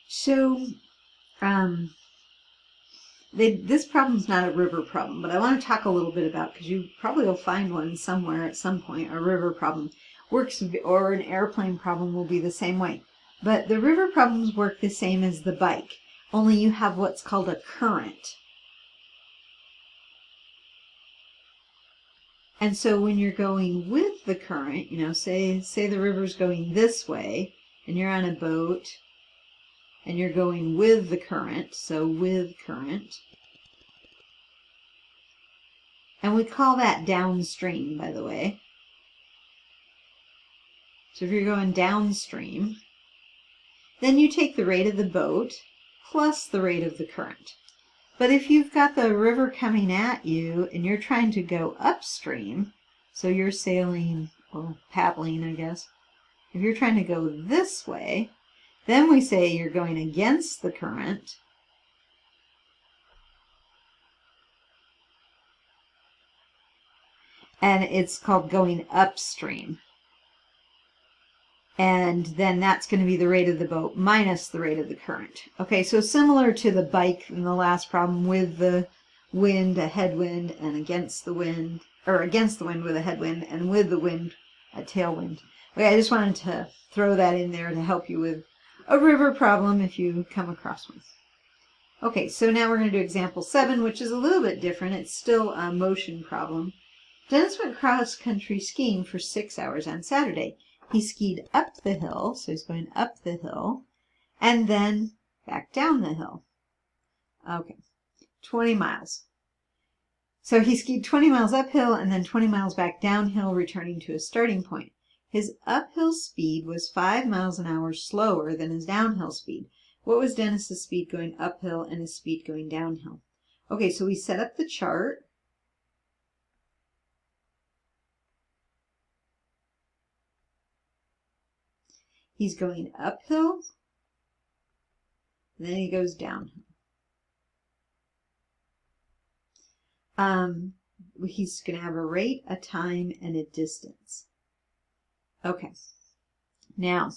So, this problem's not a river problem, but I want to talk a little bit about, because you probably will find one somewhere at some point. A river problem works, or an airplane problem will be the same way. But the river problems work the same as the bike, only you have what's called a current. And so when you're going with the current, say the river's going this way, and you're on a boat, and you're going with the current, so with current. And we call that downstream, by the way. So if you're going downstream, then you take the rate of the boat plus the rate of the current. But if you've got the river coming at you and you're trying to go upstream, so you're sailing or paddling, I guess. If you're trying to go this way, then we say you're going against the current. And it's called going upstream. And then that's going to be the rate of the boat minus the rate of the current. Okay, so similar to the bike in the last problem, with the wind, a headwind, and against the wind, or against the wind with a headwind, and with the wind, a tailwind. Okay, I just wanted to throw that in there to help you with a river problem if you come across one. Okay, so now we're going to do example 7, which is a little bit different. It's still a motion problem. Dennis went cross-country skiing for 6 hours on Saturday. He skied up the hill, so he's going up the hill, and then back down the hill. Okay, 20 miles. So he skied 20 miles uphill and then 20 miles back downhill, returning to his starting point. His uphill speed was 5 miles an hour slower than his downhill speed. What was Dennis's speed going uphill and his speed going downhill? Okay, so we set up the chart. He's going uphill, and then he goes downhill. He's going to have a rate, a time, and a distance. Okay. Now,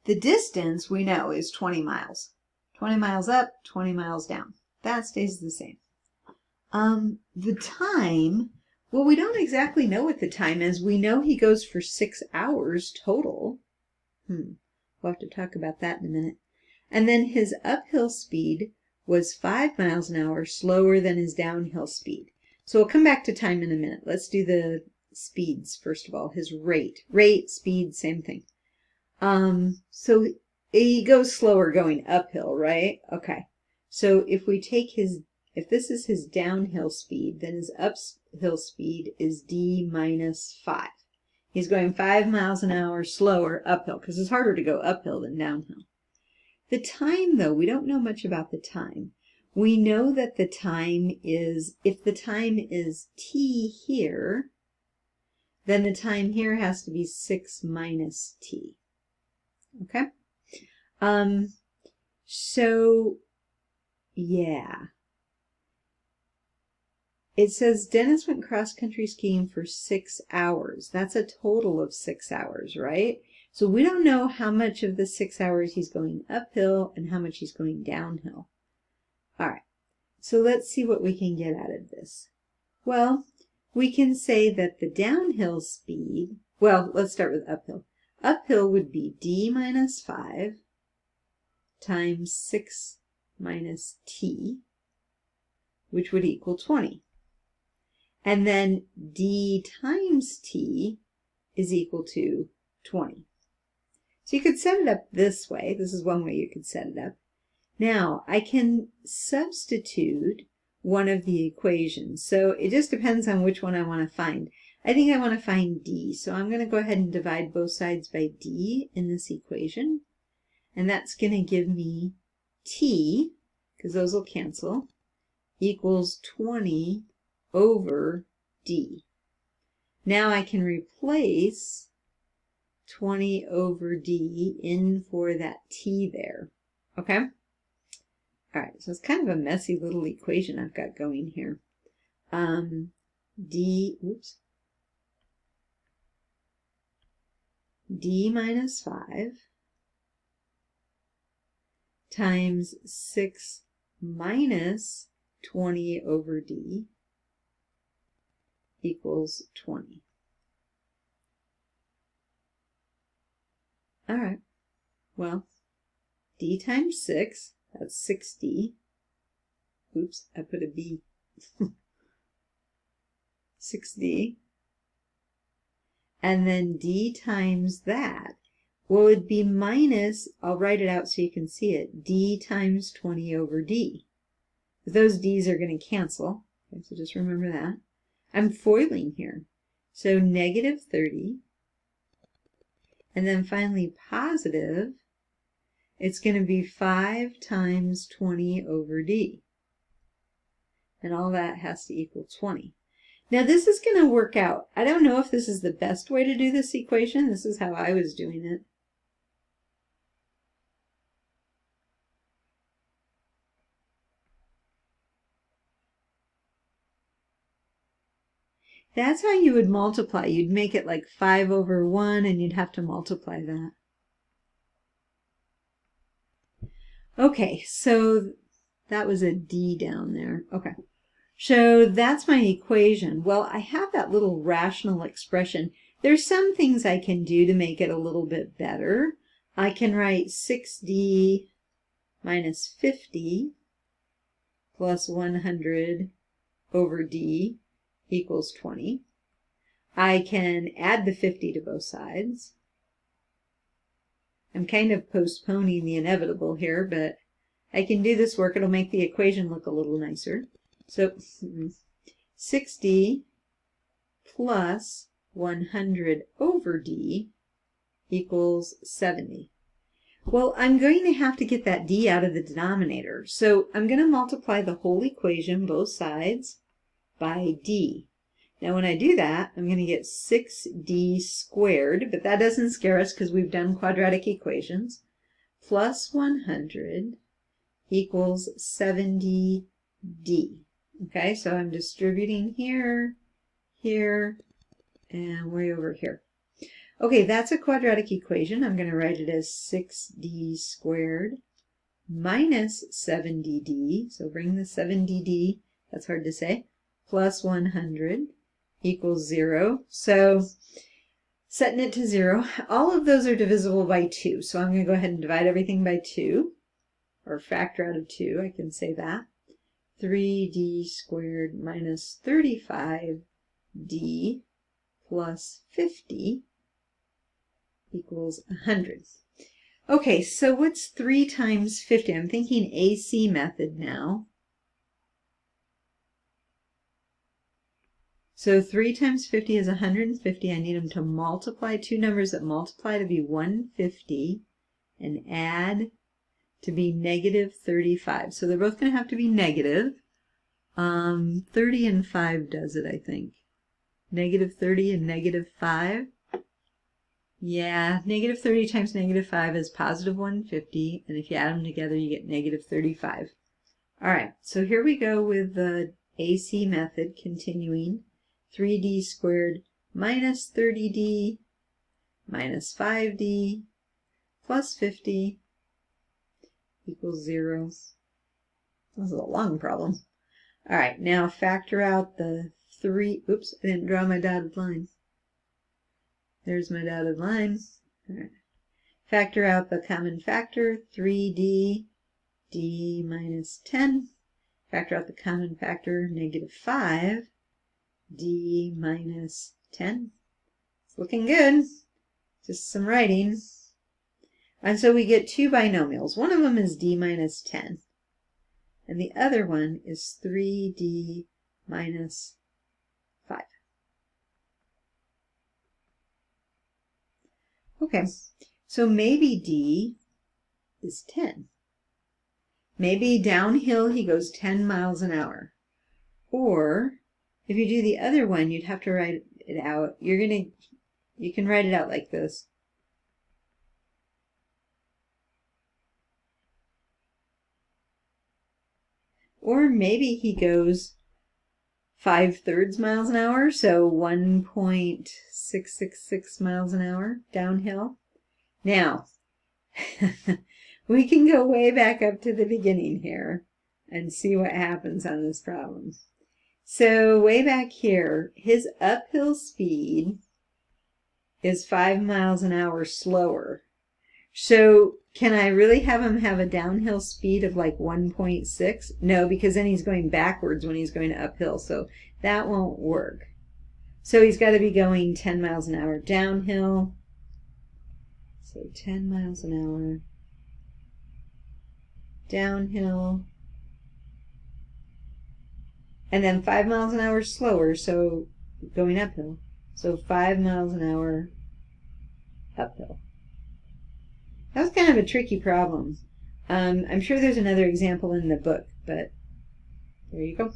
the distance we know is 20 miles. 20 miles up, 20 miles down. That stays the same. The time, well, we don't exactly know what the time is. We know he goes for 6 hours total. We'll have to talk about that in a minute. And then his uphill speed was 5 miles an hour slower than his downhill speed. So we'll come back to time in a minute. Let's do the speeds first of all. His rate. Rate, speed, same thing. So he goes slower going uphill, right? Okay. So if we take if this is his downhill speed, then his uphill speed is d minus 5. He's going 5 miles an hour slower uphill, because it's harder to go uphill than downhill. The time, though, we don't know much about the time. We know that the time is, if the time is t here, then the time here has to be 6 minus t. Okay? So, yeah. It says Dennis went cross-country skiing for 6 hours. That's a total of 6 hours, right? So we don't know how much of the 6 hours he's going uphill and how much he's going downhill. All right, so let's see what we can get out of this. Well, we can say that the downhill speed, well, let's start with uphill. Uphill would be d minus 5 times 6 minus t, which would equal 20. And then d times t is equal to 20. So you could set it up this way. This is one way you could set it up. Now, I can substitute one of the equations. So it just depends on which one I want to find. I think I want to find d. So I'm going to go ahead and divide both sides by d in this equation. And that's going to give me t, because those will cancel, equals 20 over d. Now I can replace 20 over d in for that t there. Okay? All right, so it's kind of a messy little equation I've got going here. D minus 5 times 6 minus 20 over d equals 20. All right, well, d times 6, that's 6d. Oops, I put a b. 6d. And then d times that, well, it would be minus, I'll write it out so you can see it, d times 20 over d. But those d's are going to cancel, okay, so just remember that. I'm foiling here, so negative 30. And then finally positive, it's going to be 5 times 20 over d. And all that has to equal 20. Now this is going to work out. I don't know if this is the best way to do this equation. This is how I was doing it. That's how you would multiply. You'd make it like 5 over 1 and you'd have to multiply that. Okay, so that was a d down there. Okay. So that's my equation. Well, I have that little rational expression. There's some things I can do to make it a little bit better. I can write 6d minus 50 plus 100 over d equals 20. I can add the 50 to both sides. I'm kind of postponing the inevitable here, but I can do this work. It'll make the equation look a little nicer. So 6d plus 100 over d equals 70. Well, I'm going to have to get that d out of the denominator. So I'm going to multiply the whole equation, both sides, by d. Now when I do that, I'm going to get 6d squared, but that doesn't scare us because we've done quadratic equations, plus 100 equals 70d. Okay, so I'm distributing here, here, and way over here. Okay, that's a quadratic equation. I'm going to write it as 6d squared minus 70d, so bring the 70d, that's hard to say, plus 100 equals 0. So setting it to 0, all of those are divisible by 2, so I'm going to go ahead and divide everything by 2, or factor out of 2, I can say that. 3d squared minus 35d plus 50 equals 100. Okay, so what's 3 times 50? I'm thinking AC method now. So 3 times 50 is 150. I need them to multiply, two numbers that multiply to be 150 and add to be negative 35. So they're both going to have to be negative. 30 and 5 does it, I think. Negative 30 and negative 5. Yeah, negative 30 times negative 5 is positive 150, and if you add them together, you get negative 35. All right, so here we go with the AC method, continuing. 3d squared minus 30d minus 5d plus 50 equals 0. This is a long problem. All right, now factor out the 3. Oops, I didn't draw my dotted line. There's my dotted line. All right. Factor out the common factor, 3d, d minus 10. Factor out the common factor, negative 5, d minus 10. It's looking good. Just some writing. And so we get two binomials. One of them is d minus 10. And the other one is 3d minus 5. Okay, so maybe d is 10. Maybe downhill he goes 10 miles an hour. Or if you do the other one, you'd have to write it out. You can write it out like this. Or maybe he goes 5/3 miles an hour, so 1.666 miles an hour downhill. Now, We can go way back up to the beginning here and see what happens on this problem. So way back here, his uphill speed is 5 miles an hour slower. So can I really have him have a downhill speed of like 1.6? No, because then he's going backwards when he's going uphill. So that won't work. So he's got to be going 10 miles an hour downhill. So 10 miles an hour downhill. And then 5 miles an hour slower, so going uphill. So 5 miles an hour uphill. That was kind of a tricky problem. I'm sure there's another example in the book, but there you go.